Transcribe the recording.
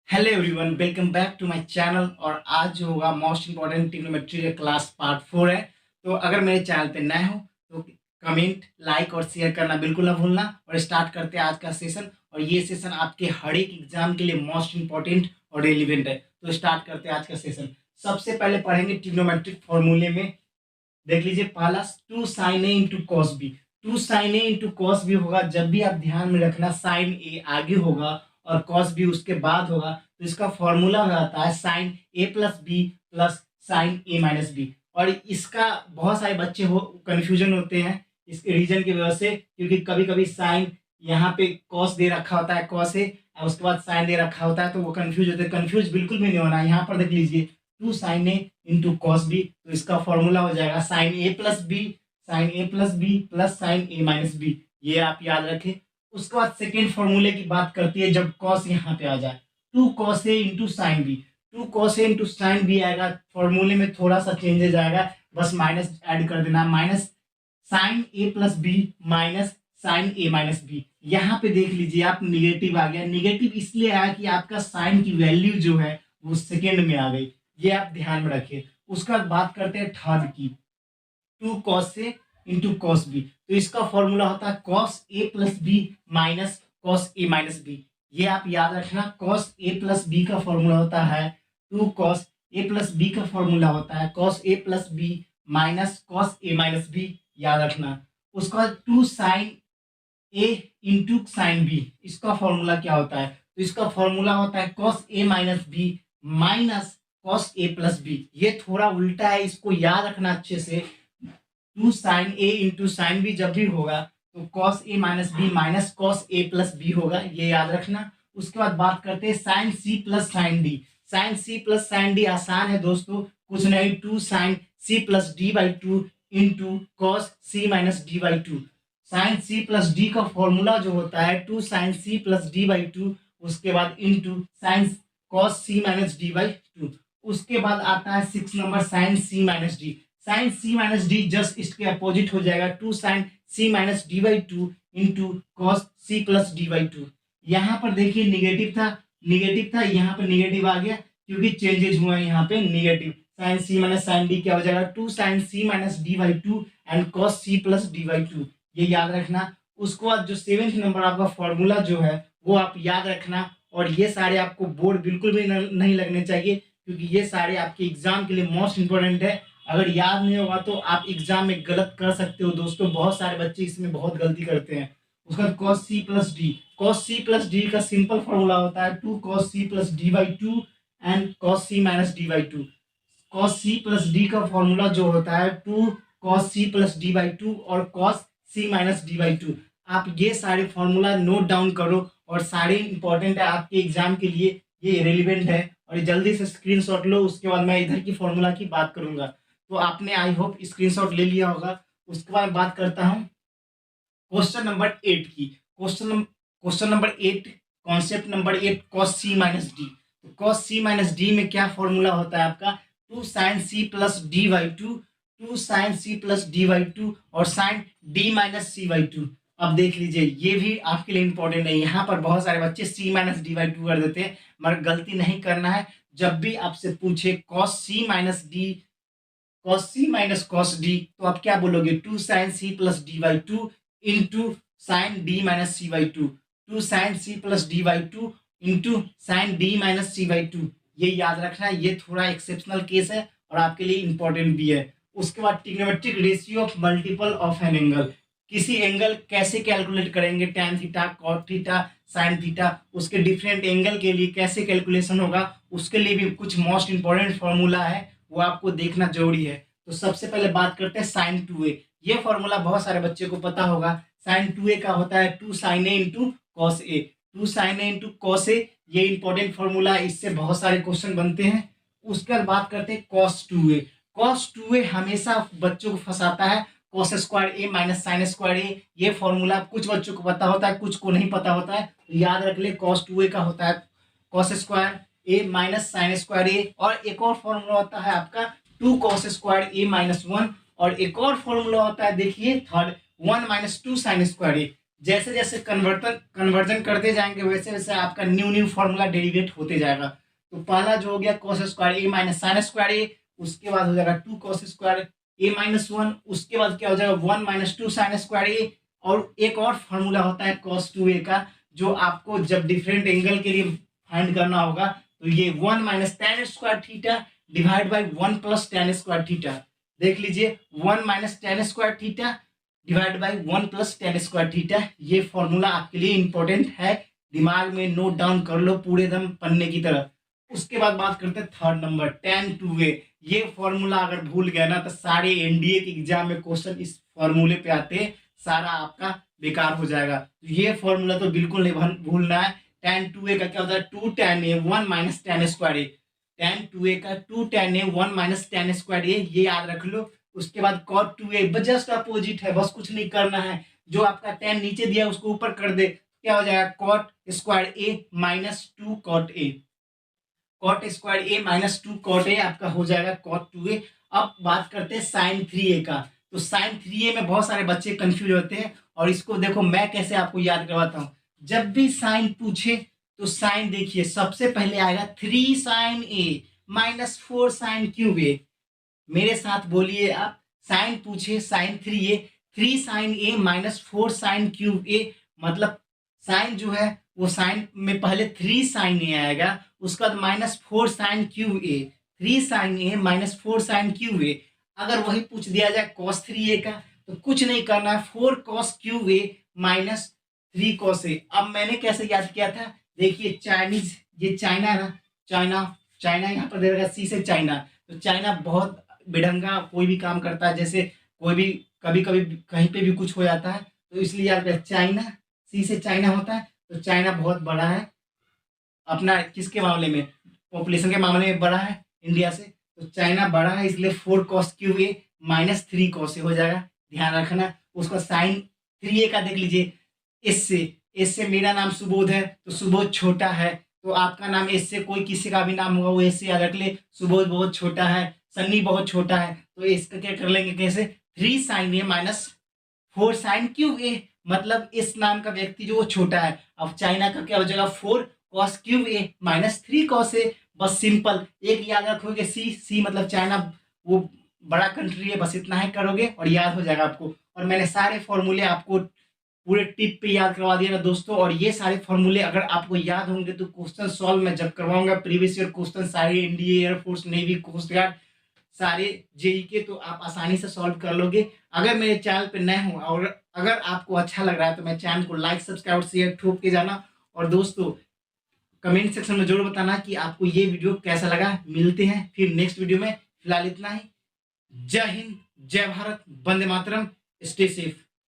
Hello everyone, welcome back to my channel. और आज जो होगा मोस्ट इंपॉर्टेंट ट्रिग्नोमेट्री का क्लास पार्ट 4 है। तो अगर मेरे चैनल पे नए हो तो कमेंट, लाइक और शेयर करना बिल्कुल ना भूलना। और स्टार्ट करते हैं आज का सेशन। और ये सेशन आपके हर एक एग्जाम के लिए मोस्ट इंपॉर्टेंट और रेलिवेंट है। तो स्टार्ट करते हैं आज का सेशन। सबसे पहले पढ़ेंगे ट्रिग्नोमेट्रिक फॉर्मूले में। देख लीजिए, पहला two sine A into cos B. Two sine A into cos B होगा। जब भी आप ध्यान में रखना, साइन ए आगे होगा और कॉस बी उसके बाद होगा, तो इसका फॉर्मूला हो जाता है sign A plus B plus sine A minus B. और इसका बहुत सारे बच्चे हो कंफ्यूजन होते हैं इसके रीजन की वजह से, क्योंकि कभी कभी साइन यहाँ पे कॉस दे रखा होता है, कॉस ए, और उसके बाद साइन दे रखा होता है, तो वो कंफ्यूज होते हैं। कंफ्यूज बिल्कुल भी नहीं होना। यहाँ पर देख लीजिए, two sine A into cos B, तो इसका फॉर्मूला हो जाएगा sine A plus B, sine A plus B plus sine A minus B. ये आप याद रखें। उसके बाद सेकेंड फॉर्मूले की बात करती है, जब कॉस यहाँ पे आ जाए, two cos A into sine B. Two cos A into sine B आएगा। फॉर्मूले में थोड़ा सा चेंजेस आएगा, बस माइनस ऐड कर देना। Minus sign A plus B minus sign A minus B. यहाँ पे देख लीजिए आप, निगेटिव आ गया। निगेटिव इसलिए आया कि आपका साइन की वैल्यू जो है वो सेकेंड में आ गई। ये आप ध्यान में रखिए। उसके बाद बात करते हैं थर्ड की, two cos A into cos B. तो इसका फॉर्मूला होता है cos A plus B minus cos A minus B. ये आप याद रखना। कॉस ए प्लस बी का फॉर्मूला होता है two cos A plus B का फॉर्मूला होता है cos A plus B minus cos A minus B. याद रखना। उसके बाद two sine A into sine B, इसका फॉर्मूला क्या होता है? तो इसका फॉर्मूला होता है cos A minus B minus cos A plus B. ये थोड़ा उल्टा है, इसको याद रखना अच्छे से। Two sine A into sine B जब भी होगा तो cos A minus B minus cos A plus B होगा। ये याद रखना। उसके बाद बात करते हैं sine C plus sine D. Sine C plus sine D आसान है दोस्तों, कुछ नहीं, two sine C plus D by two into cos C minus D by two. Sine C plus D का फॉर्मूला जो होता है two sine C plus D by two, उसके बाद into sine cos C minus D by two. उसके बाद आता है 6 number, sine C minus D. Sine C minus D just इसके अपोजिट हो जाएगा, two sine C minus D by two into cos C plus D by two. यहाँ पर देखिए निगेटिव था, निगेटिव था, यहाँ पर निगेटिव आ गया क्योंकि चेंजेस हुआ है यहाँ पे negative. Sine C minus sine D क्या हो जाएगा? Two sine C minus D by two and cos C plus D by two. ये याद रखना। उसके बाद जो 7th नंबर आपका फॉर्मूला जो है वो आप याद रखना। और ये सारे आपको बोर्ड बिल्कुल भी नहीं लगने चाहिए, क्योंकि ये सारे आपके एग्जाम के लिए मोस्ट इंपॉर्टेंट है। अगर याद नहीं होगा तो आप एग्जाम में गलत कर सकते हो दोस्तों। बहुत सारे बच्चे इसमें बहुत गलती करते हैं। उसका cos C plus D, cos C plus D का सिंपल फॉर्मूला होता है two cos C plus D by two and cos C minus D by two. Cos C plus D का फॉर्मूला जो होता है two cos C plus D by two और cos C minus D by two. आप ये सारे formula note down करो, और सारे इंपॉर्टेंट है आपके एग्जाम के लिए, ये रेलिवेंट है। और ये जल्दी से स्क्रीनशॉट लो, उसके बाद मैं इधर की फॉर्मूला की बात करूंगा। तो आपने आई होप स्क्रीनशॉट ले लिया होगा। उसके बाद बात करता हूँ क्वेश्चन नंबर 8 की। Question number 8, concept number 8, cos C minus D. तो कॉस सी माइनस डी में क्या फॉर्मूला होता है आपका? Two sine C plus D by two, two sine C plus D by two और sine D minus C by two. अब देख लीजिए, ये भी आपके लिए इंपॉर्टेंट है। यहाँ पर बहुत सारे बच्चे सी माइनस डी बाई टू कर देते हैं, मगर गलती नहीं करना है। जब भी आपसे पूछे cos C minus D, cos C minus cos D, तो आप क्या बोलोगे? Two sine C plus D by two into sine D minus C by two. Two sine C plus D by two into sine D minus C by two. ये याद रखना। ये थोड़ा exceptional case है और आपके लिए इंपॉर्टेंट भी है। उसके बाद trigonometric ratio of multiple of an angle. किसी एंगल कैसे कैलकुलेट करेंगे? Tan theta, cot theta, sine theta, उसके डिफरेंट एंगल के लिए कैसे कैलकुलेशन होगा, उसके लिए भी कुछ मोस्ट इंपॉर्टेंट फॉर्मूला है, वो आपको देखना जरूरी है। तो सबसे पहले बात करते हैं साइन 2a। ये फॉर्मूला बहुत सारे बच्चे को पता होगा। साइन 2a का होता है two sine A into cos A, two sine A into cos A. ये इंपॉर्टेंट फॉर्मूला है, इससे बहुत सारे क्वेश्चन बनते हैं। उसके बाद बात करते हैं कॉस 2a। कॉस 2a हमेशा बच्चों को फंसाता है। Cos square A minus sine square A, ये फॉर्मूला कुछ बच्चों को पता होता है, कुछ को नहीं पता होता है। तो याद रख ले, कॉस 2a का होता है cos square A minus sine square A. और एक और फॉर्मूला होता है आपका two cos square A minus one. और एक और फॉर्मूला होता है, देखिए third, one minus two sine square A. जैसे जैसे कन्वर्जन करते जाएंगे वैसे वैसे आपका न्यू न्यू फॉर्मूला डेरिवेट होते जाएगा। तो पहला जो हो गया cos square A minus sine square ए, उसके बाद हो जाएगा 2 कॉस स्क्वायर ए माइनस 1, उसके बाद क्या हो जाएगा 1 माइनस 2 साइन स्क्वायर ए। और एक और फॉर्मूला होता है कॉस 2a का, जो आपको जब डिफरेंट एंगल के लिए फाइंड करना होगा, तो ये 1 minus tan square theta divide by 1 plus ten square theta. देख लीजिए 1 minus tan square theta divide by 1 plus ten square theta. ये फॉर्मूला आपके लिए इंपॉर्टेंट है, दिमाग में नोट डाउन कर लो पूरे दम पन्ने की तरह। उसके बाद बात करते हैं थर्ड नंबर tan 2a। ये फॉर्मूला अगर भूल गया ना तो सारे एनडीए के एग्जाम में क्वेश्चन इस फॉर्मूले पे आते, सारा आपका बेकार हो जाएगा। तो ये फॉर्मूला तो बिल्कुल नहीं भूलना है। tan 2a का क्या होता है 2 tan a 1 minus tan square A. tan 2a का 2 tan a 1 minus tan square A, ये याद रख लो। उसके बाद cot 2a जस्ट अपोजिट है, बस कुछ नहीं करना है, जो आपका tan नीचे दिया है उसको ऊपर कर दे, क्या हो जाएगा cot square a minus 2 cot a। Cot square A minus 2 cot A आपका हो जाएगा कॉट 2a। अब बात करते हैं साइन 3a का। तो साइन 3a में बहुत सारे बच्चे कंफ्यूज होते हैं, और इसको देखो मैं कैसे आपको याद करवाता हूँ। जब भी साइन पूछे तो साइन देखिए सबसे पहले आएगा 3 sign A minus 4 sine cube ए। मेरे साथ बोलिए आप, साइन पूछे sign 3a 3 sign A minus 4 sine cube ए, मतलब साइन जो है वो साइन में पहले 3 साइन ए आएगा, उसके बाद minus 4 sine cube A, 3 sign A minus 4 sine cube ए। अगर वही पूछ दिया जाए कॉस 3a का तो कुछ नहीं करना है, 4 cos cube A minus 3 cos A. अब मैंने कैसे याद किया था, देखिए चाइनीज, ये चाइना ना, चाइना चाइना यहाँ पर दे रखा सी से चाइना। तो चाइना बहुत बेढंगा कोई भी काम करता है, जैसे कोई भी कभी कभी कहीं पे भी कुछ हो जाता है, तो इसलिए याद रखें चाइना, सी से चाइना होता है। तो चाइना बहुत बड़ा है अपना किसके मामले में, पॉपुलेशन के मामले में बड़ा है इंडिया से। तो चाइना बड़ा है इसलिए 4 cos cube A minus 3 cos A हो जाएगा, ध्यान रखना। उसका साइन 3a का देख लीजिए, इससे मेरा नाम सुबोध है तो सुबोध छोटा है, तो आपका नाम इससे कोई किसी का भी नाम होगा वो इससे याद रख ले, सुबोध बहुत छोटा है, सन्नी बहुत छोटा है। तो इसका क्या कर लेंगे कैसे, 3 sign A minus 4 sine cube ए, मतलब इस नाम का व्यक्ति जो वो छोटा है। अब चाइना का क्या हो जाएगा 4 cos cube A minus 3 cos A. बस सिंपल एक याद रखोगे, सी मतलब चाइना वो बड़ा कंट्री है, बस इतना ही करोगे और याद हो जाएगा आपको। और मैंने सारे फॉर्मूले आपको पूरे टिप पे याद करवा दिया ना दोस्तों। और ये सारे फॉर्मूले अगर आपको याद होंगे तो क्वेश्चन सॉल्व मैं जब करवाऊंगा प्रीवियस ईयर क्वेश्चन सारे India air force navy coast guard सारे जेई के, तो आप आसानी से सॉल्व कर लोगे। अगर मेरे चैनल पे नए हो और अगर आपको अच्छा लग रहा है तो मेरे चैनल को लाइक सब्सक्राइब शेयर ठोक के जाना। और दोस्तों कमेंट सेक्शन में जरूर बताना कि आपको ये वीडियो कैसा लगा। मिलते हैं फिर नेक्स्ट वीडियो में, फिलहाल इतना ही। जय हिंद, जय भारत, वंदे मातरम, स्टे सेफ।